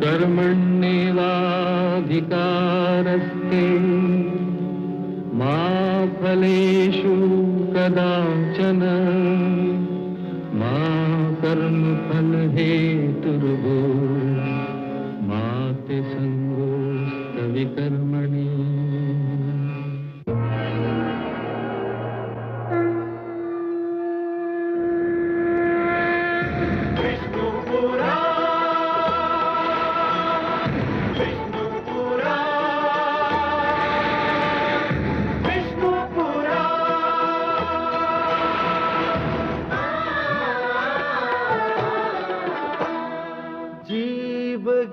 कर्मण्येवाधिकारस्ते मा फलेषु कदाचन मा कर्मफलहेतुर्भो मा ते संगोऽस्तविकर्मणि।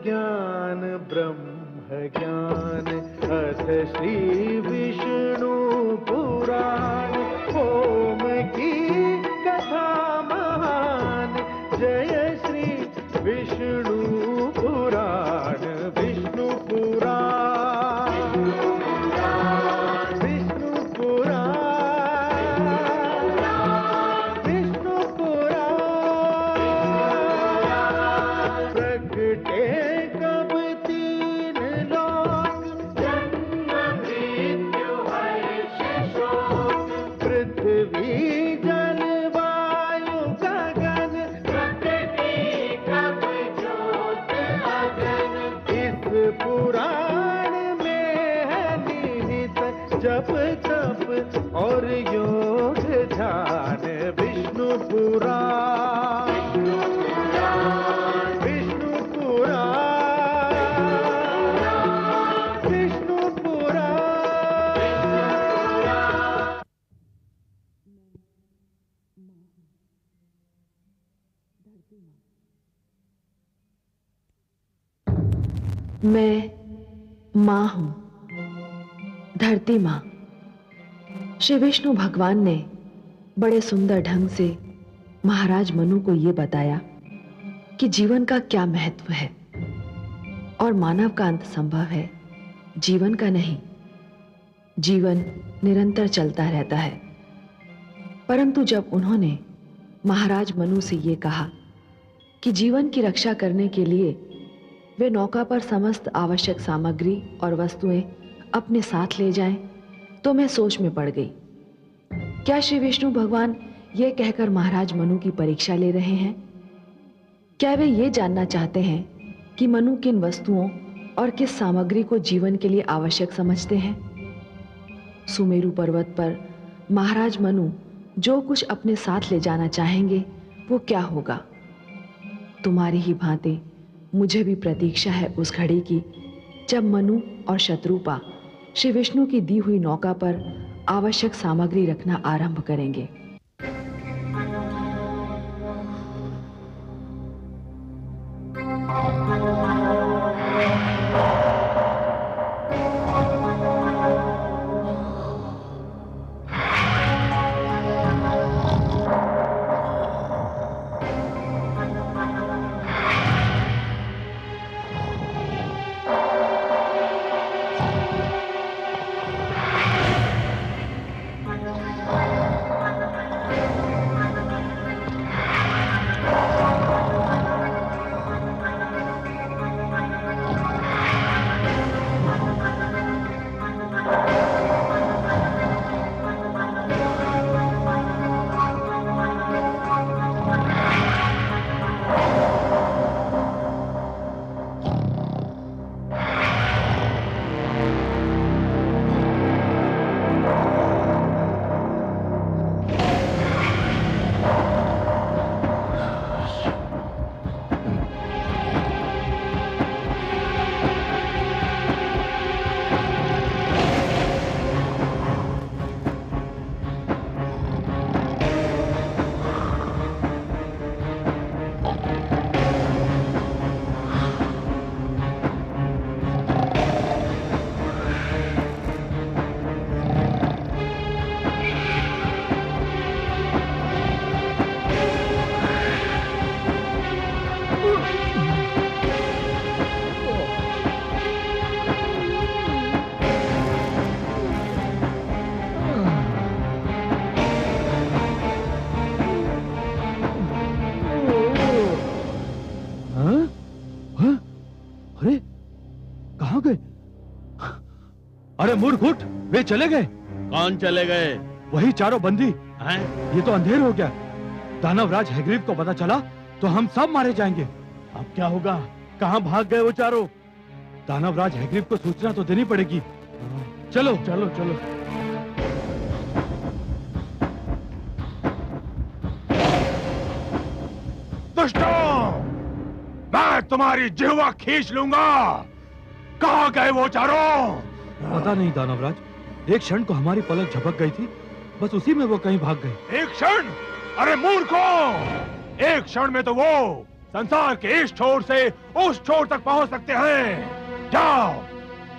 ज्ञान ब्रह्म ज्ञान अथ श्री विष्णु पुराण ओम की कथा महान जय श्री विष्णु पुराण विष्णु पुराण विष्णु पुराण विष्णु पुराण प्रगटे जप तप और योग ध्यान विष्णु पुराण विष्णु पुराण विष्णु पुराण। मैं माँ हूँ, धरती माँ। श्री विष्णु भगवान ने बड़े सुंदर ढंग से महाराज मनु को यह बताया कि जीवन का क्या महत्व है और मानव का अंत संभव है, जीवन का नहीं। जीवन निरंतर चलता रहता है। परंतु जब उन्होंने महाराज मनु से यह कहा कि जीवन की रक्षा करने के लिए वे नौका पर समस्त आवश्यक सामग्री और वस्तुएं अपने साथ ले जाएं, तो मैं सोच में पड़ गई। क्या श्री विष्णु भगवान ये कहकर महाराज मनु की परीक्षा ले रहे हैं? क्या वे ये जानना चाहते हैं कि मनु किन वस्तुओं और किस सामग्री को जीवन के लिए आवश्यक समझते हैं? सुमेरु पर्वत पर महाराज मनु जो कुछ अपने साथ ले जाना चाहेंगे वो क्या होगा? तुम्हारी ही भांति मुझे भी प्रतीक्षा है उस घड़ी की जब मनु और शत्रुपा श्री विष्णु की दी हुई नौका पर आवश्यक सामग्री रखना आरंभ करेंगे। अरे मूर्ख उठ, वे चले गए। कौन चले गए? वही चारों बंदी। हैं? ये तो अंधेर हो गया। दानवराज हैग्रीव को पता चला तो हम सब मारे जाएंगे। अब क्या होगा? कहाँ भाग गए वो चारों? दानवराज हैग्रीव को सूचना तो देनी पड़ेगी। चलो चलो चलो। दुष्टों, मैं तुम्हारी जिह्वा खींच लूंगा। कहाँ गए वो चारों? पता नहीं दानवराज, एक क्षण को हमारी पलक झपक गई थी, बस उसी में वो कहीं भाग गए। एक क्षण? अरे मूर्खों, एक क्षण में तो वो संसार के इस छोर से उस छोर तक पहुंच सकते हैं। जाओ,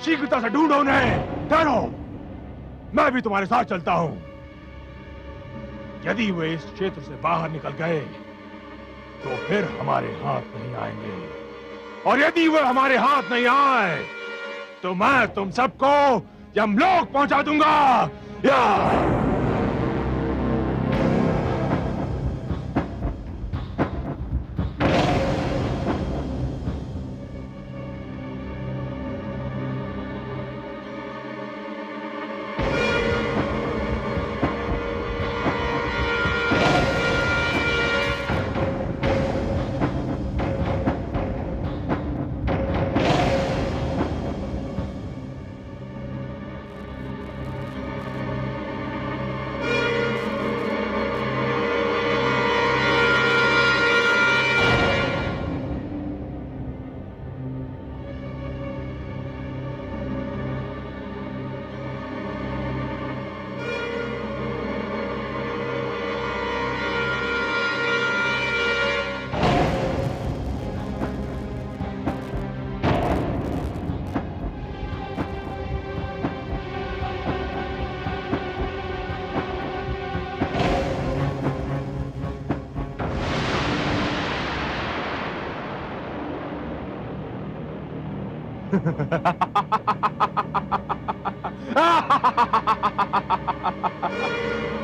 शीघ्रता से ढूंढो उन्हें। ठहरो, मैं भी तुम्हारे साथ चलता हूं। यदि वे इस क्षेत्र से बाहर निकल गए तो फिर हमारे हाथ नहीं आएंगे, और यदि वे हमारे हाथ नहीं आए तो मैं तुम सबको यमलोक पहुंचा दूंगा। या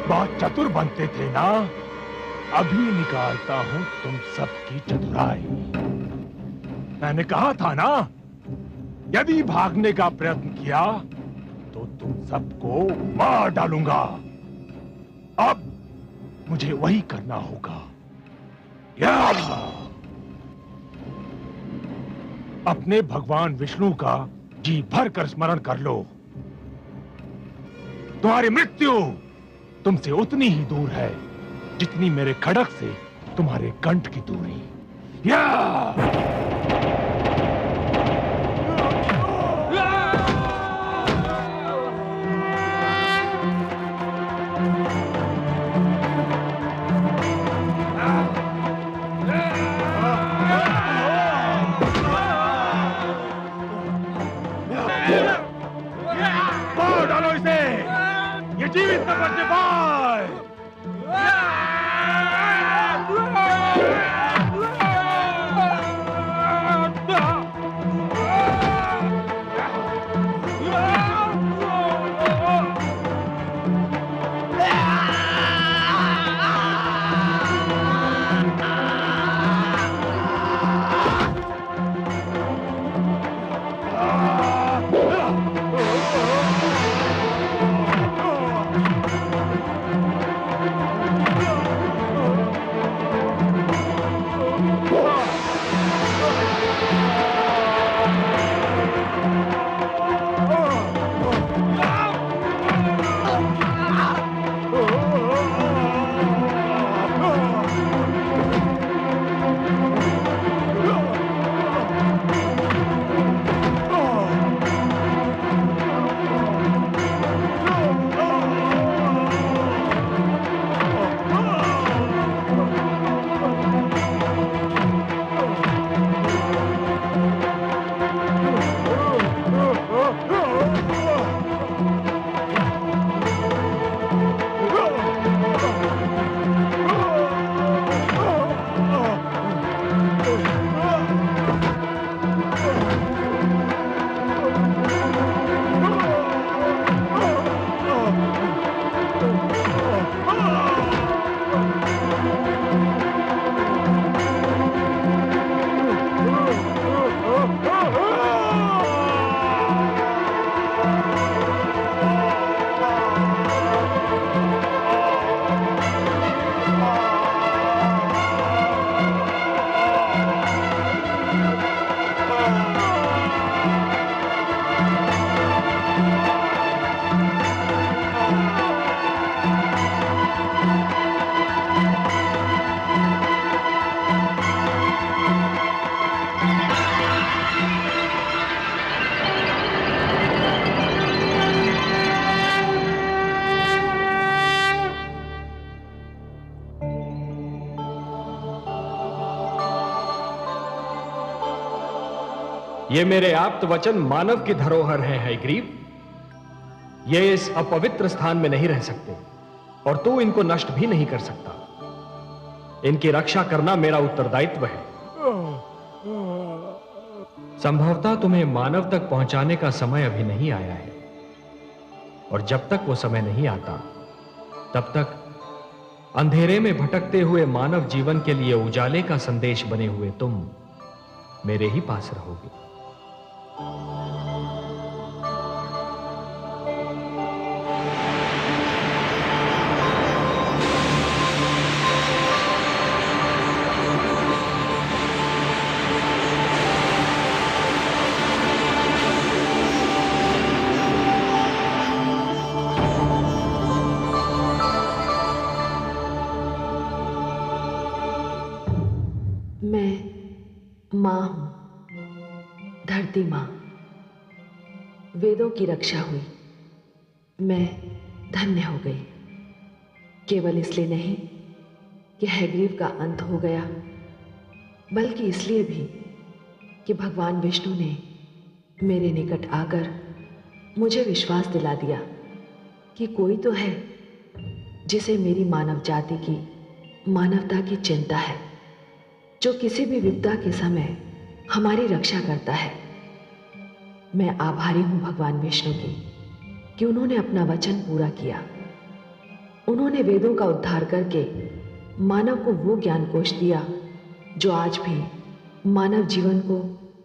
बहुत चतुर बनते थे ना। अभी निकालता हूं तुम सबकी चतुराई। मैंने कहा था ना, यदि भागने का प्रयत्न किया तो तुम सबको मार डालूंगा। अब मुझे वही करना होगा। या अपने भगवान विष्णु का जी भर कर स्मरण कर लो। तुम्हारी मृत्यु तुमसे उतनी ही दूर है जितनी मेरे खड़क से तुम्हारे कंठ की दूरी। या मार डालो इसे, ये जीवित न बचने पाए। ये मेरे आप्त वचन मानव की धरोहर हैं हयग्रीव। ये इस अपवित्र स्थान में नहीं रह सकते और तू इनको नष्ट भी नहीं कर सकता। इनकी रक्षा करना मेरा उत्तरदायित्व है। संभवतः तुम्हें मानव तक पहुंचाने का समय अभी नहीं आया है, और जब तक वो समय नहीं आता तब तक अंधेरे में भटकते हुए मानव जीवन के लिए उजाले का संदेश बने हुए तुम मेरे ही पास रहोगे। मां हूं, धरती मां। वेदों की रक्षा हुई, मैं धन्य हो गई। केवल इसलिए नहीं कि हयग्रीव का अंत हो गया, बल्कि इसलिए भी कि भगवान विष्णु ने मेरे निकट आकर मुझे विश्वास दिला दिया कि कोई तो है जिसे मेरी मानव जाति की, मानवता की चिंता है, जो किसी भी विपदा के समय हमारी रक्षा करता है। मैं आभारी हूं भगवान विष्णु की कि उन्होंने अपना वचन पूरा किया। उन्होंने वेदों का उद्धार करके मानव को वो ज्ञान कोश दिया जो आज भी मानव जीवन को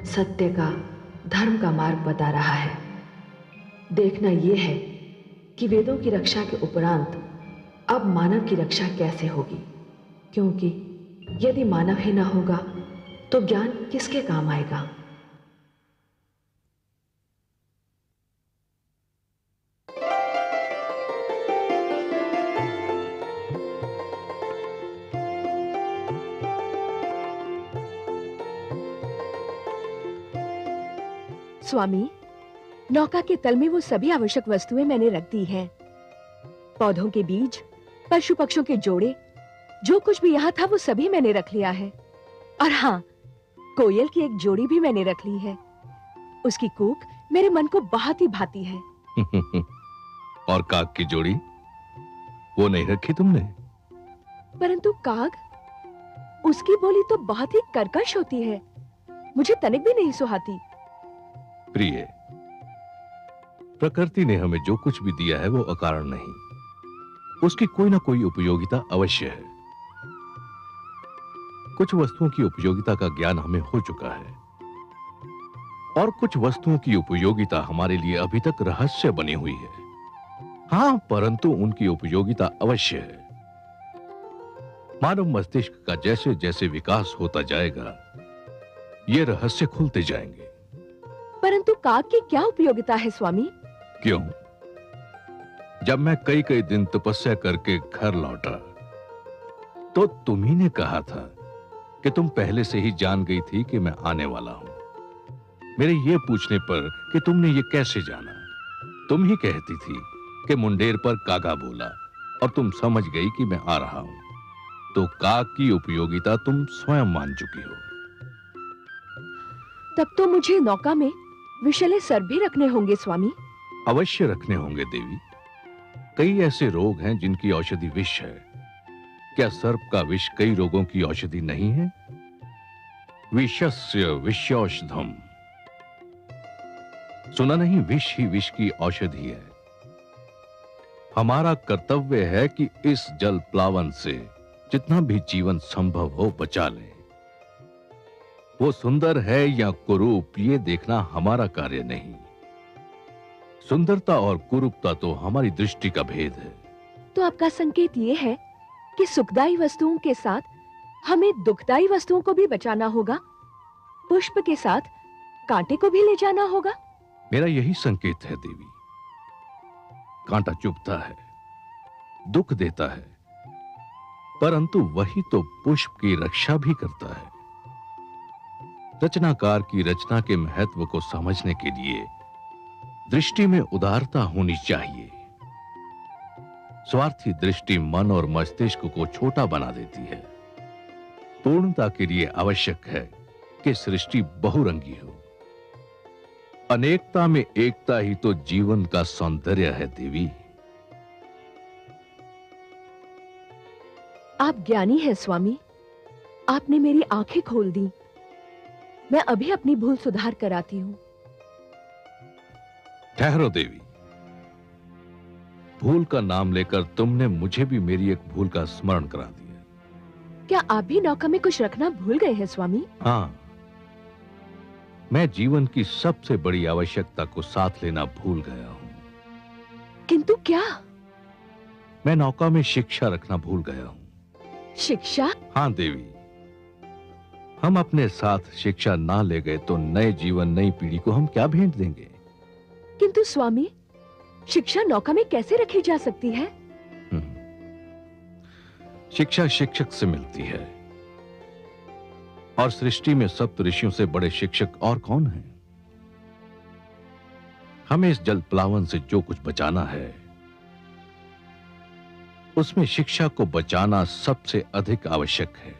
सत्य का, धर्म का मार्ग बता रहा है। देखना यह है कि वेदों की रक्षा के उपरांत अब मानव की रक्षा कैसे होगी, क्योंकि यदि मानव ही ना होगा तो ज्ञान किसके काम आएगा। स्वामी, नौका के तल में वो सभी आवश्यक वस्तुएं मैंने रख दी हैं। पौधों के बीज, पशु पक्षियों के जोड़े, जो कुछ भी यहाँ था वो सभी मैंने रख लिया है। और हाँ, कोयल की एक जोड़ी भी मैंने रख ली है। उसकी कूक मेरे मन को बहुत ही भाती है। और काग की जोड़ी वो नहीं रखी तुमने? परंतु काग, उसकी बोली तो बहुत ही कर्कश होती है, मुझे तनिक भी नहीं सुहाती। प्रिय, प्रकृति ने हमें जो कुछ भी दिया है वो अकारण नहीं, उसकी कोई ना कोई उपयोगिता अवश्य है। कुछ वस्तुओं की उपयोगिता का ज्ञान हमें हो चुका है और कुछ वस्तुओं की उपयोगिता हमारे लिए अभी तक रहस्य बनी हुई है। हां, परंतु उनकी उपयोगिता अवश्य है। मानव मस्तिष्क का जैसे जैसे विकास होता जाएगा, ये रहस्य खुलते जाएंगे। परंतु काग की क्या उपयोगिता है स्वामी? क्यों? जब मैं कई कई दिन तपस्या करके घर लौटा तो तुम्ही ने कहा था कि तुम पहले से ही जान गई थी कि मैं आने वाला हूं। मेरे ये पूछने पर कि तुमने ये कैसे जाना, तुम ही कहती थी कि मुंडेर पर कागा बोला और तुम समझ गई कि मैं आ रहा हूं। तो काग की उपयोगिता तुम स्वयं मान चुकी हो। तब तो मुझे नौका में विषैले सर्प भी रखने होंगे स्वामी। अवश्य रखने होंगे देवी। कई ऐसे रोग हैं जिनकी औषधि विष है। क्या सर्प का विष कई रोगों की औषधि नहीं है? विषस्य विषौषधम। सुना नहीं? विष ही विष की औषधि है। हमारा कर्तव्य है कि इस जल प्लावन से जितना भी जीवन संभव हो बचा लें। वो सुंदर है या कुरूप, ये देखना हमारा कार्य नहीं। सुंदरता और कुरूपता तो हमारी दृष्टि का भेद है। तो आपका संकेत ये है कि सुखदायी वस्तुओं के साथ हमें दुखदायी वस्तुओं को भी बचाना होगा, पुष्प के साथ कांटे को भी ले जाना होगा। मेरा यही संकेत है देवी। कांटा चुभता है, दुख देता है, परंतु वही तो पुष्प की रक्षा भी करता है। रचनाकार की रचना के महत्व को समझने के लिए दृष्टि में उदारता होनी चाहिए। स्वार्थी दृष्टि मन और मस्तिष्क को छोटा बना देती है। पूर्णता के लिए आवश्यक है कि सृष्टि बहुरंगी हो, अनेकता में एकता ही तो जीवन का सौंदर्य है देवी। आप ज्ञानी हैं स्वामी, आपने मेरी आंखें खोल दी। मैं अभी अपनी भूल सुधार कर आती हूँ। ठहरो देवी, भूल का नाम लेकर तुमने मुझे भी मेरी एक भूल का स्मरण करा दिया। क्या आप भी नौका में कुछ रखना भूल गए हैं स्वामी? हाँ, मैं जीवन की सबसे बड़ी आवश्यकता को साथ लेना भूल गया हूं। किंतु क्या? मैं नौका में शिक्षा रखना भूल गया हूं। शिक्षा? हाँ देवी, हम अपने साथ शिक्षा ना ले गए तो नए जीवन, नई पीढ़ी को हम क्या भेंट देंगे? किंतु स्वामी, शिक्षा नौका में कैसे रखी जा सकती है? शिक्षा शिक्षक से मिलती है, और सृष्टि में सप्त ऋषियों से बड़े शिक्षक और कौन हैं? हमें इस जल प्लावन से जो कुछ बचाना है, उसमें शिक्षा को बचाना सबसे अधिक आवश्यक है।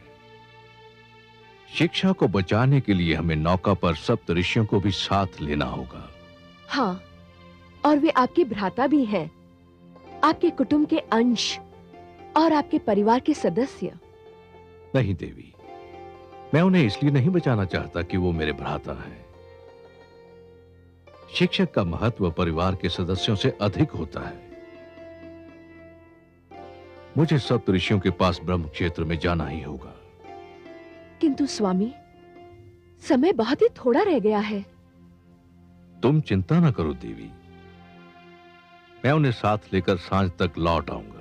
शिक्षा को बचाने के लिए हमें नौका पर सप्त ऋषियों को भी साथ लेना होगा। हाँ, और वे आपके भ्राता भी हैं, आपके कुटुंब के अंश और आपके परिवार के सदस्य। नहीं देवी, मैं उन्हें इसलिए नहीं बचाना चाहता कि वो मेरे भ्राता हैं। शिक्षक का महत्व परिवार के सदस्यों से अधिक होता है। मुझे सप्त ऋषियों के पास ब्रह्म क्षेत्र में जाना ही होगा। किंतु स्वामी, समय बहुत ही थोड़ा रह गया है। तुम चिंता न करो देवी, मैं उन्हें साथ लेकर सांझ तक लौट आऊंगा।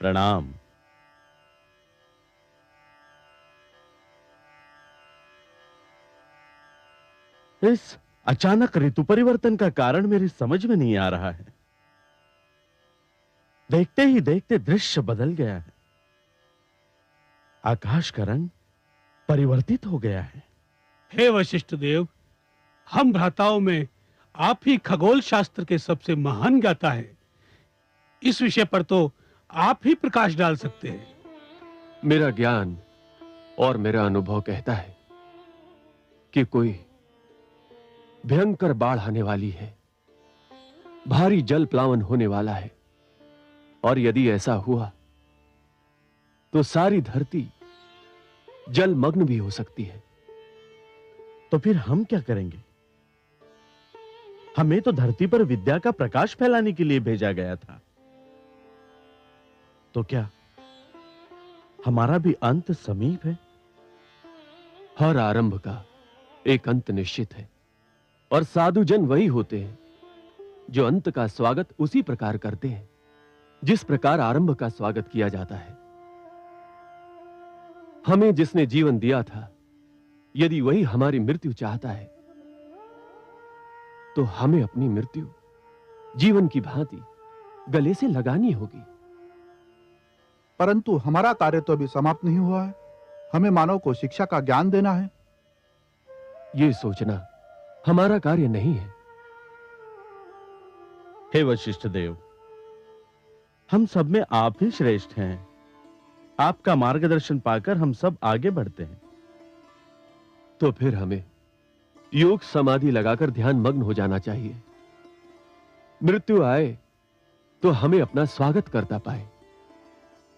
प्रणाम। इस अचानक ऋतु परिवर्तन का कारण मेरी समझ में नहीं आ रहा है। देखते ही देखते दृश्य बदल गया है। आकाश का रंग परिवर्तित हो गया है। हे वशिष्ठ देव, हम भ्राताओं में आप ही खगोल शास्त्र के सबसे महान ज्ञाता है। इस विषय पर तो आप ही प्रकाश डाल सकते हैं। मेरा ज्ञान और मेरा अनुभव कहता है कि कोई भयंकर बाढ़ आने वाली है, भारी जल प्लावन होने वाला है, और यदि ऐसा हुआ तो सारी धरती जलमग्न भी हो सकती है। तो फिर हम क्या करेंगे? हमें तो धरती पर विद्या का प्रकाश फैलाने के लिए भेजा गया था। तो क्या हमारा भी अंत समीप है? हर आरंभ का एक अंत निश्चित है, और साधुजन वही होते हैं जो अंत का स्वागत उसी प्रकार करते हैं जिस प्रकार आरंभ का स्वागत किया जाता है। हमें जिसने जीवन दिया था, यदि वही हमारी मृत्यु चाहता है, तो हमें अपनी मृत्यु जीवन की भांति गले से लगानी होगी। परंतु हमारा कार्य तो अभी समाप्त नहीं हुआ है। हमें मानव को शिक्षा का ज्ञान देना है। यह सोचना हमारा कार्य नहीं है। हे वशिष्ठ देव, हम सब में आप ही श्रेष्ठ हैं। आपका मार्गदर्शन पाकर हम सब आगे बढ़ते हैं। तो फिर हमें योग समाधि लगाकर ध्यान मग्न हो जाना चाहिए। मृत्यु आए तो हमें अपना स्वागत करता पाए।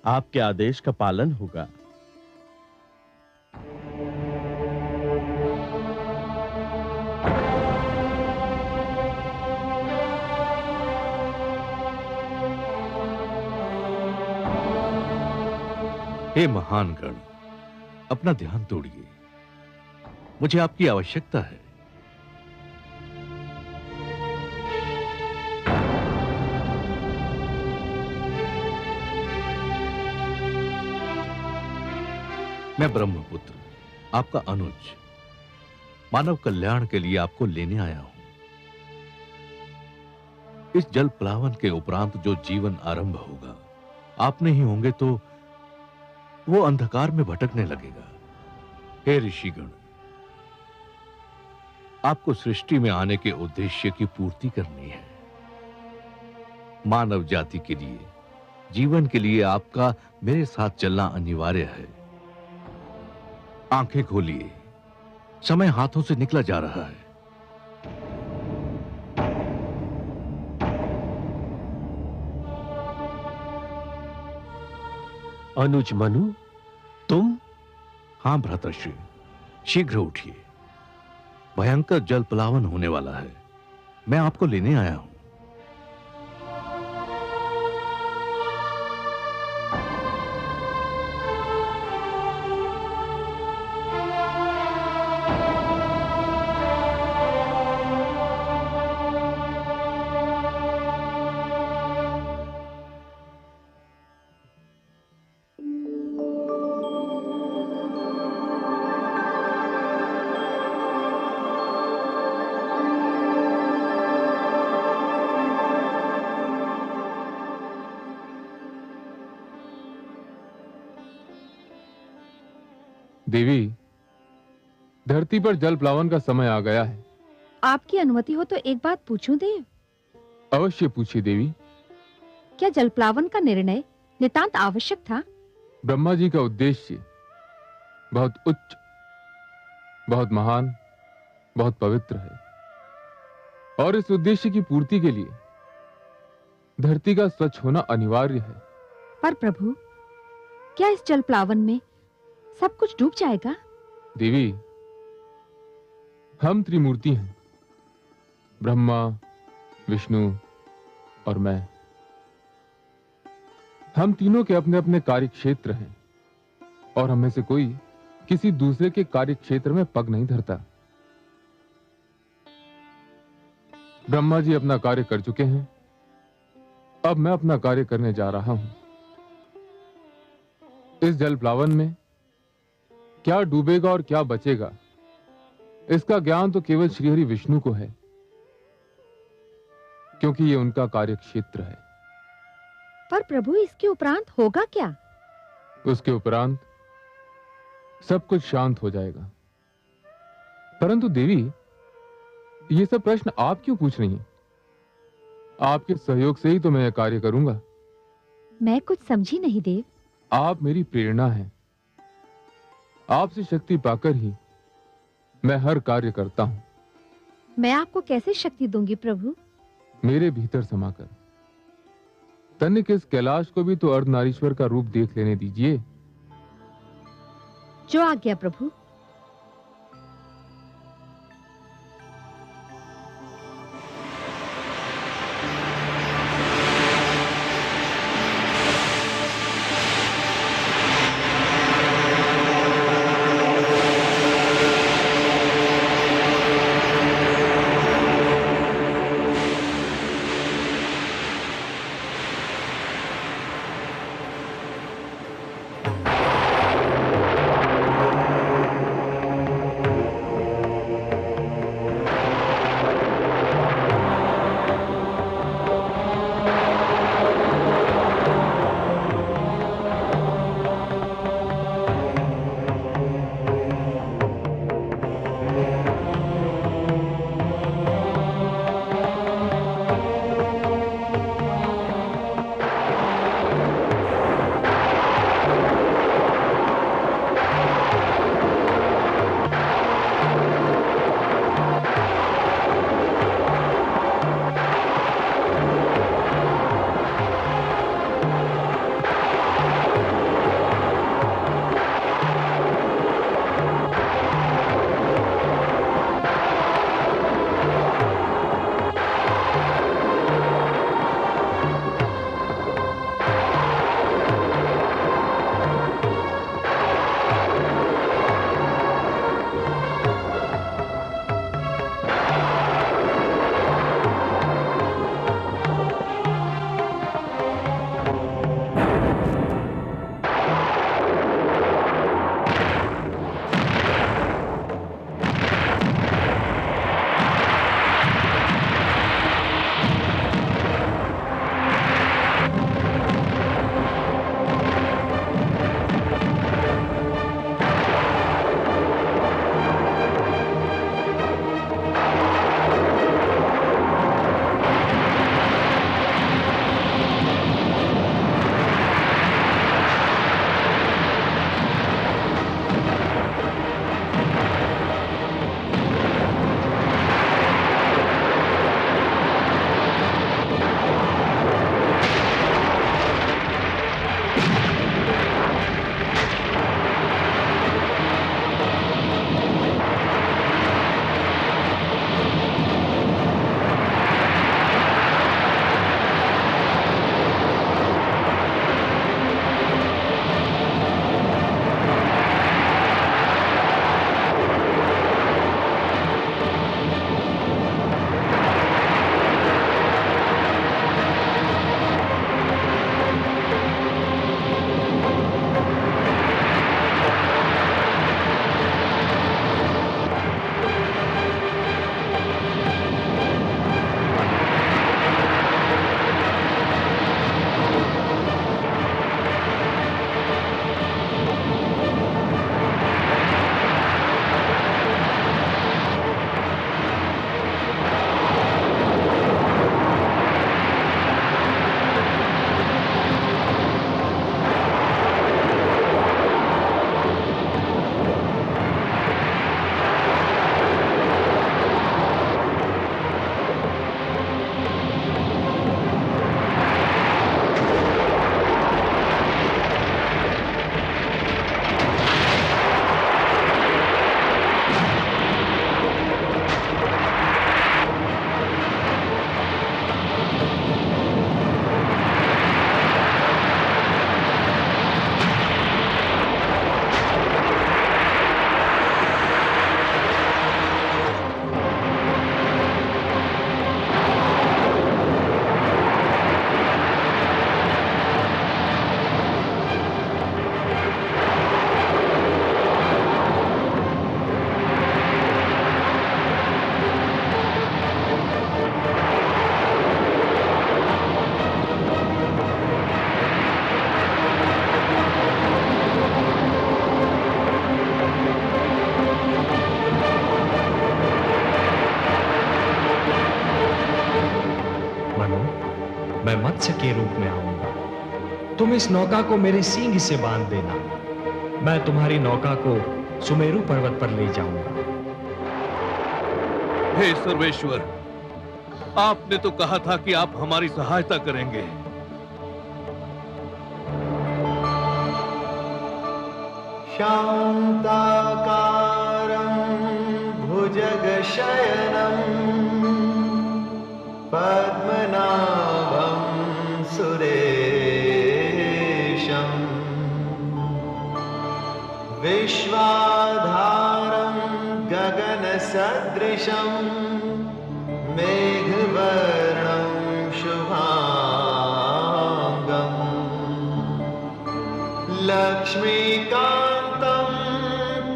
आपके आदेश का पालन होगा। हे महान गण, अपना ध्यान तोड़िए, मुझे आपकी आवश्यकता है। मैं ब्रह्मपुत्र, आपका अनुज, मानव कल्याण के लिए आपको लेने आया हूं। इस जल प्लावन के उपरांत जो जीवन आरंभ होगा, आप नहीं होंगे तो वो अंधकार में भटकने लगेगा। हे ऋषिगण, आपको सृष्टि में आने के उद्देश्य की पूर्ति करनी है। मानव जाति के लिए, जीवन के लिए आपका मेरे साथ चलना अनिवार्य है। आंखें खोलिए, समय हाथों से निकला जा रहा है। अनुज मनु, तुम? हां भ्रातृश्री, शीघ्र उठिए। भयंकर जल प्लावन होने वाला है। मैं आपको लेने आया हूं। देवी, धरती पर जल प्लावन का समय आ गया है। आपकी अनुमति हो तो एक बात पूछूं देव? अवश्य पूछिए देवी। क्या जल प्लावन का निर्णय नितांत आवश्यक था? ब्रह्मा जी का उद्देश्य बहुत उच्च, बहुत महान, बहुत पवित्र है, और इस उद्देश्य की पूर्ति के लिए धरती का स्वच्छ होना अनिवार्य है। पर प्रभु, क्या इस जल प्लावन में सब कुछ डूब जाएगा? देवी, हम त्रिमूर्ति हैं, ब्रह्मा, विष्णु और मैं। हम तीनों के अपने अपने कार्य क्षेत्र हैं, और हमें से कोई किसी दूसरे के कार्य क्षेत्र में पग नहीं धरता। ब्रह्मा जी अपना कार्य कर चुके हैं, अब मैं अपना कार्य करने जा रहा हूं। इस जल प्लावन में क्या डूबेगा और क्या बचेगा, इसका ज्ञान तो केवल श्रीहरि विष्णु को है, क्योंकि ये उनका कार्य क्षेत्र है। पर प्रभु, इसके उपरांत होगा क्या? उसके उपरांत सब कुछ शांत हो जाएगा। परंतु देवी, ये सब प्रश्न आप क्यों पूछ रही हैं? आपके सहयोग से ही तो मैं यह कार्य करूंगा। मैं कुछ समझी नहीं देव। आप मेरी प्रेरणा हैं। आपसे शक्ति पाकर ही मैं हर कार्य करता हूं। मैं आपको कैसे शक्ति दूंगी प्रभु? मेरे भीतर समाकर। तनिक इस कैलाश को भी तो अर्धनारीश्वर का रूप देख लेने दीजिए। जो आज्ञा प्रभु। मत्स्य के रूप में आऊंगा। तुम इस नौका को मेरे सींग से बांध देना। मैं तुम्हारी नौका को सुमेरु पर्वत पर ले जाऊंगा। हे सर्वेश्वर, आपने तो कहा था कि आप हमारी सहायता करेंगे। शान्ताकारं भुजगशयनं पद्मनाभं सुरेशं विश्वाधारं गगनसदृशं मेघवर्णं शुभांगं लक्ष्मीकान्तं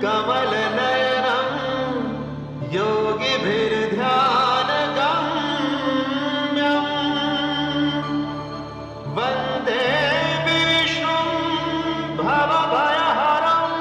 कमलनयनं योगिभिर्ध्यानगम्यं वन्दे विष्णुं भवभयहरं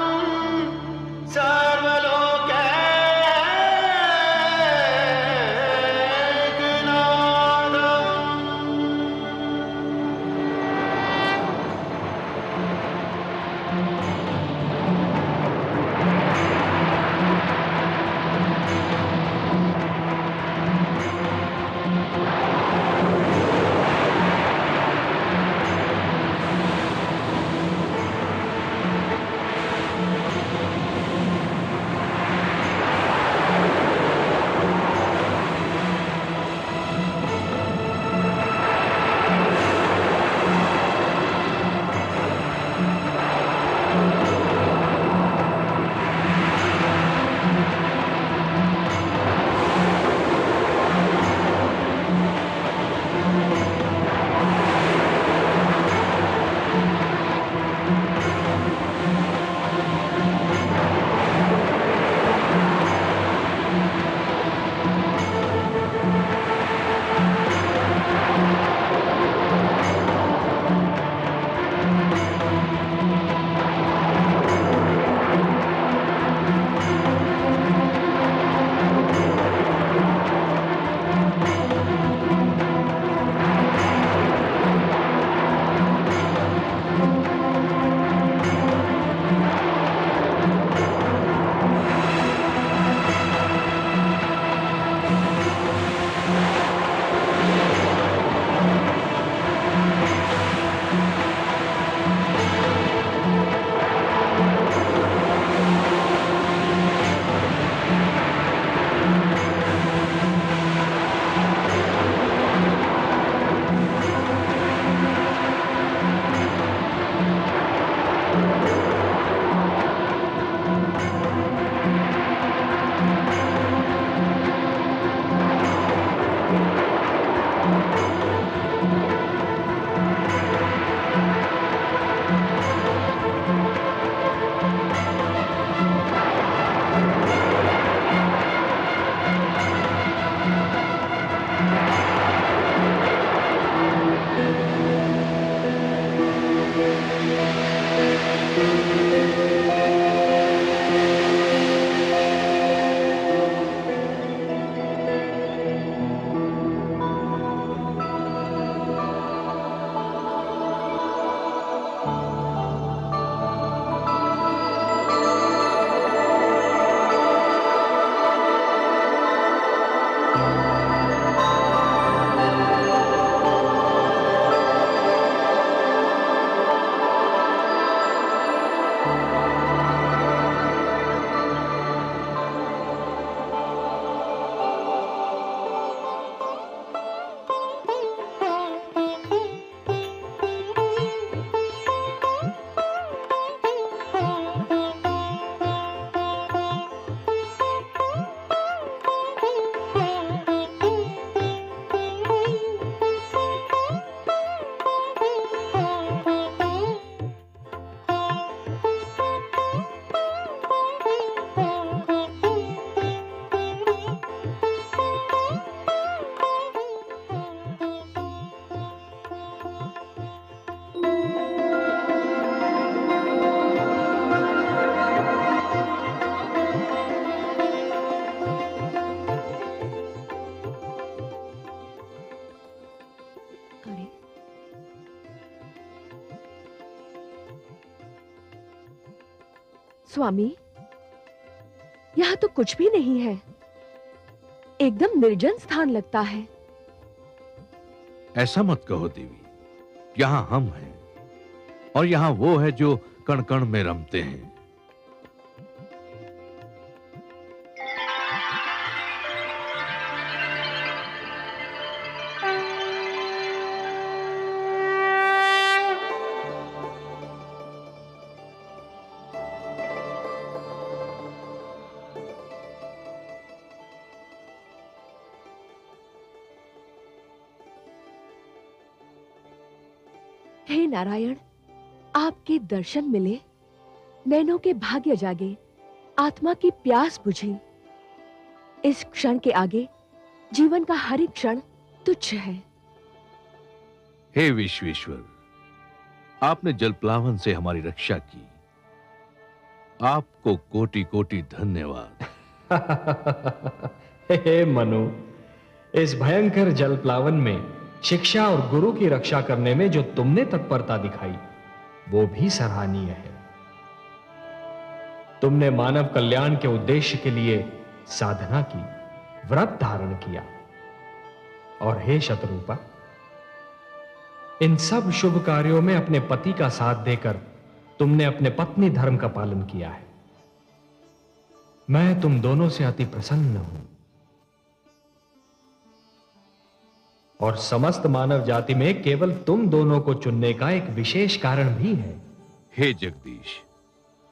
स्वामी, यहाँ तो कुछ भी नहीं है, एकदम निर्जन स्थान लगता है। ऐसा मत कहो देवी, यहाँ हम हैं और यहाँ वो है जो कण कण में रमते हैं। हे नारायण, आपके दर्शन मिले, नैनों के भाग्य जागे, आत्मा की प्यास बुझी। इस क्षण के आगे जीवन का हर एक क्षण तुच्छ है। हे विश्वेश्वर, आपने जलप्लावन से हमारी रक्षा की, आपको कोटि कोटि धन्यवाद। हे मनु, इस भयंकर जलप्लावन में शिक्षा और गुरु की रक्षा करने में जो तुमने तत्परता दिखाई, वो भी सराहनीय है। तुमने मानव कल्याण के उद्देश्य के लिए साधना की, व्रत धारण किया, और हे शतरूपा, इन सब शुभ कार्यों में अपने पति का साथ देकर तुमने अपने पत्नी धर्म का पालन किया है। मैं तुम दोनों से अति प्रसन्न हूं, और समस्त मानव जाति में केवल तुम दोनों को चुनने का एक विशेष कारण भी है। हे जगदीश,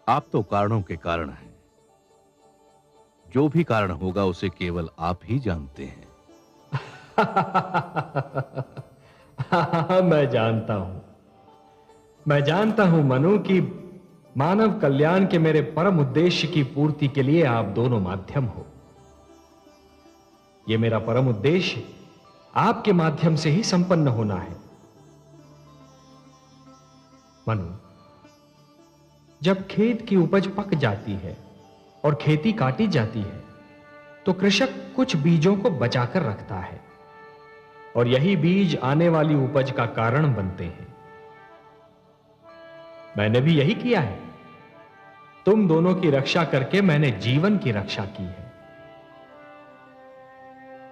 आप तो कारणों के कारण हैं। जो भी कारण होगा उसे केवल आप ही जानते हैं। मैं जानता हूं मनु कि मानव कल्याण के मेरे परम उद्देश्य की पूर्ति के लिए आप दोनों माध्यम हो। यह मेरा परम उद्देश्य आपके माध्यम से ही संपन्न होना है। मनु, जब खेत की उपज पक जाती है और खेती काटी जाती है, तो कृषक कुछ बीजों को बचाकर रखता है, और यही बीज आने वाली उपज का कारण बनते हैं। मैंने भी यही किया है। तुम दोनों की रक्षा करके मैंने जीवन की रक्षा की है।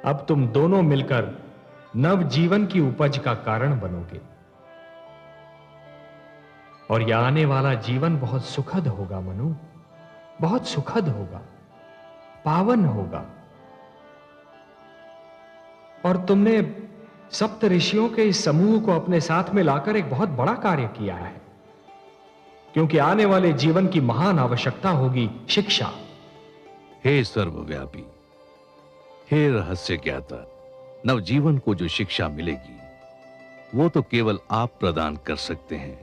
अब तुम दोनों मिलकर नव जीवन की उपज का कारण बनोगे, और यह आने वाला जीवन बहुत सुखद होगा मनु, बहुत सुखद होगा, पावन होगा। और तुमने सप्त ऋषियों के इस समूह को अपने साथ में लाकर एक बहुत बड़ा कार्य किया है, क्योंकि आने वाले जीवन की महान आवश्यकता होगी शिक्षा। हे सर्वव्यापी, हे रहस्य ज्ञाता, नवजीवन को जो शिक्षा मिलेगी वो तो केवल आप प्रदान कर सकते हैं।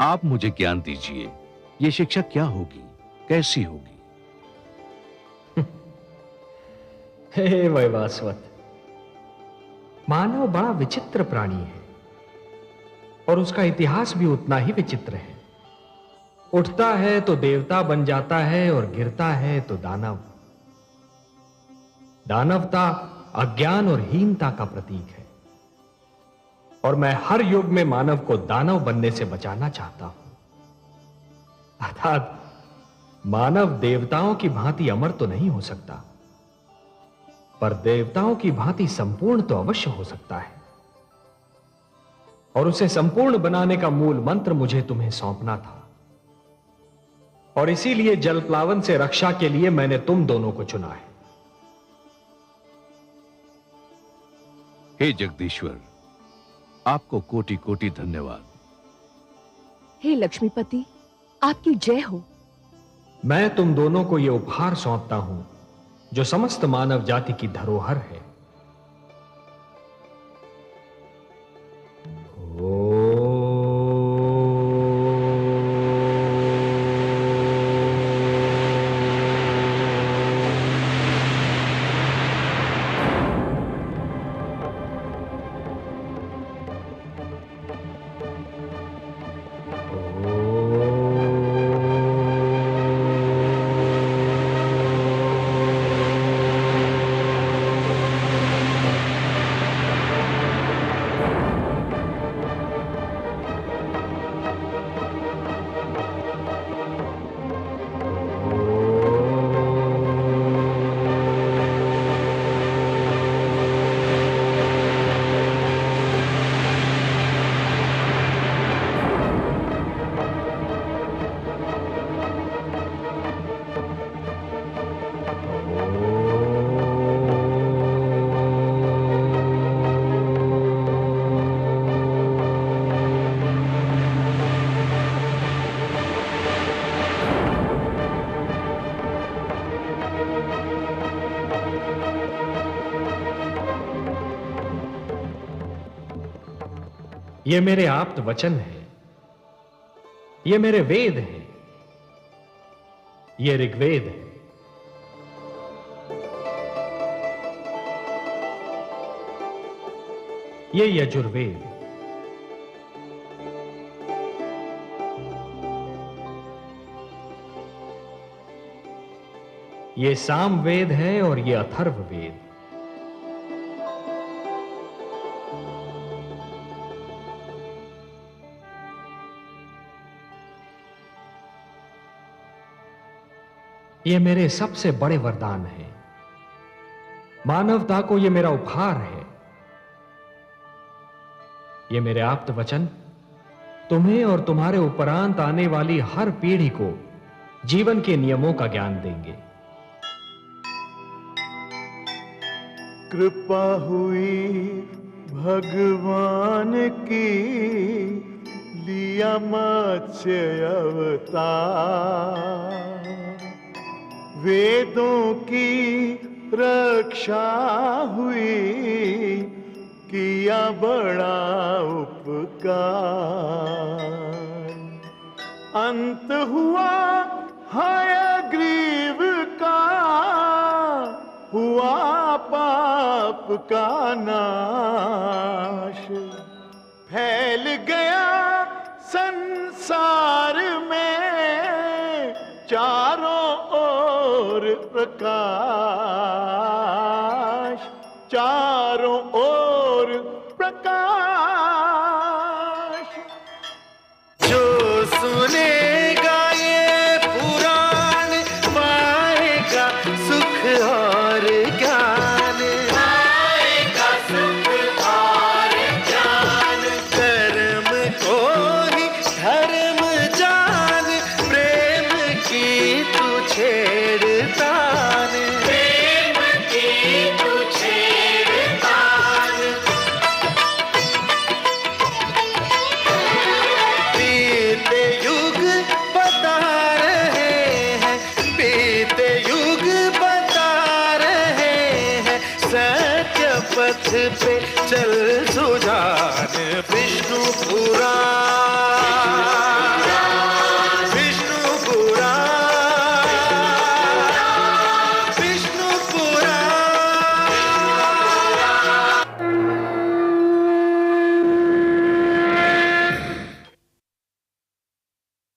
आप मुझे ज्ञान दीजिए, ये शिक्षा क्या होगी, कैसी होगी? हे वैवास्वत, मानव बड़ा विचित्र प्राणी है, और उसका इतिहास भी उतना ही विचित्र है। उठता है तो देवता बन जाता है, और गिरता है तो दानव। दानवता अज्ञान और हीनता का प्रतीक है, और मैं हर युग में मानव को दानव बनने से बचाना चाहता हूं। अर्थात मानव देवताओं की भांति अमर तो नहीं हो सकता, पर देवताओं की भांति संपूर्ण तो अवश्य हो सकता है, और उसे संपूर्ण बनाने का मूल मंत्र मुझे तुम्हें सौंपना था। और इसीलिए जलप्लावन से रक्षा के लिए मैंने तुम दोनों को चुना है। हे जगदीश्वर, आपको कोटि कोटि धन्यवाद। हे लक्ष्मीपति, आपकी जय हो। मैं तुम दोनों को यह उपहार सौंपता हूं जो समस्त मानव जाति की धरोहर है। ये मेरे आप्त वचन है, ये मेरे वेद हैं, ये ऋग्वेद है। ये यजुर्वेद, ये सामवेद है और ये अथर्ववेद। ये मेरे सबसे बड़े वरदान हैं। मानवता को ये मेरा उपहार है। ये मेरे आप्त वचन तुम्हें और तुम्हारे उपरांत आने वाली हर पीढ़ी को जीवन के नियमों का ज्ञान देंगे। कृपा हुई भगवान की, लिया मत्स्य अवतार, वेदों की रक्षा हुई, किया बड़ा उपकार। अंत हुआ हयग्रीव का, हुआ पाप का नाश, फैल गया संसार में चारों ओर प्रकाश, चारों ओर प्रकाश। जो सुनेगा ये पुराण पाएगा सुख और ज्ञान, पाएगा सुख और ज्ञान। कर्म को ही धर्म जान, प्रेम की तू छेड़तान, प्रेम की तू छेड़तान। बीते युग बता रहे हैं, बीते युग बता रहे हैं, सत्य पथ पे चल सुजान। विष्णु पुराण